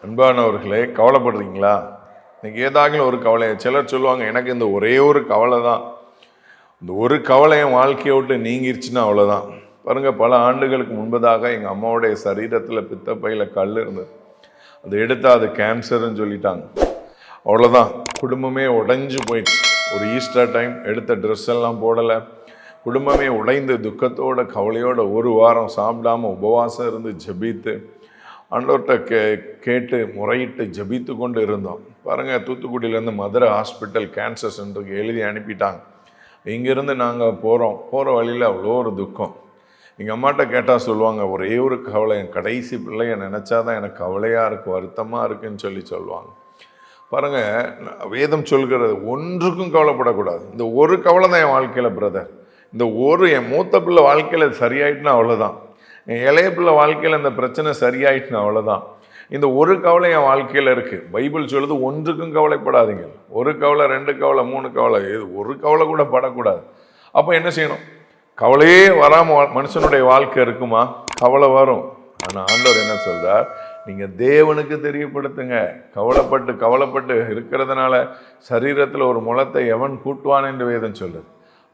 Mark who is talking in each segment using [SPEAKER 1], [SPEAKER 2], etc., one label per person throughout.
[SPEAKER 1] அன்பானவர்களே, கவலைப்படுறீங்களா? இன்னைக்கு ஏதாகிலும் ஒரு கவலை. சிலர் சொல்லுவாங்க, எனக்கு இந்த ஒரே ஒரு கவலை தான், இந்த ஒரு கவலை என் வாழ்க்கையை விட்டு நீங்கிருச்சுன்னா அவ்வளோதான். பாருங்கள், பல ஆண்டுகளுக்கு முன்பதாக எங்கள் அம்மாவுடைய சரீரத்தில் பித்தப்பையில் கல் இருந்தது. அதை எடுத்தால் அது கேன்சர்னு சொல்லிட்டாங்க. அவ்வளோதான், குடும்பமே உடைஞ்சு போயிடுச்சு. ஒரு ஈஸ்டர் டைம் எடுத்த ட்ரெஸ் எல்லாம் போடலை. குடும்பமே உடைந்து துக்கத்தோட கவலையோட ஒரு வாரம் சாப்பிடாம உபவாசம் இருந்து ஜபித்து ஆண்டவர்கிட்ட கேட்டு முறையிட்டு ஜபித்து கொண்டு இருந்தோம். பாருங்கள், தூத்துக்குடியிலேருந்து மதுரை ஹாஸ்பிட்டல் கேன்சர் சென்டருக்கு எழுதி அனுப்பிட்டாங்க. இங்கேருந்து நாங்கள் போகிற வழியில் அவ்வளோ ஒரு துக்கம். எங்கள் அம்மாட்ட கேட்டால் சொல்லுவாங்க, ஒரே ஒரு கவலை, என் கடைசி பிள்ளைய நினச்சாதான் எனக்கு கவலையாக இருக்குது, வருத்தமாக இருக்குன்னு சொல்லுவாங்க. பாருங்கள், வேதம் சொல்கிறது ஒன்றுக்கும் கவலைப்படக்கூடாது. இந்த ஒரு கவலை தான் என் வாழ்க்கையில் பிரதர். இந்த ஒரு என் மூத்த பிள்ளை வாழ்க்கையில் சரியாயிட்டுனா அவ்வளோதான். என் இளைய பிள்ளை வாழ்க்கையில் இந்த பிரச்சனை சரியாயிட்டுனா அவ்வளோதான். இந்த ஒரு கவலை என் வாழ்க்கையில் இருக்குது. பைபிள் சொல்லுது, ஒன்றுக்கும் கவலைப்படாதீங்க. ஒரு கவலை, 2 கவலை, 3 கவலை, இது ஒரு கவலை கூட படக்கூடாது. அப்போ என்ன செய்யணும்? கவலையே வராமல் மனுஷனுடைய வாழ்க்கை இருக்குமா? கவலை வரும். ஆனால் ஆண்டவர் என்ன சொல்றார்? நீங்கள் தேவனுக்கு தெரியப்படுத்துங்க. கவலைப்பட்டு இருக்கிறதுனால சரீரத்தில் ஒரு முளத்தை எவன் கூட்டுவான் என்று வேதம் சொல்லுது.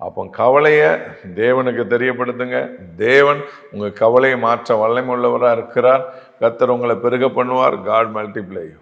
[SPEAKER 1] அப்போ கவலையை தேவனுக்கு தெரியப்படுத்துங்க. தேவன் உங்கள் கவலையை மாற்ற வல்லமை உள்ளவராக இருக்கிறார். கர்த்தர் உங்களை பெருக பண்ணுவார். God multiply you.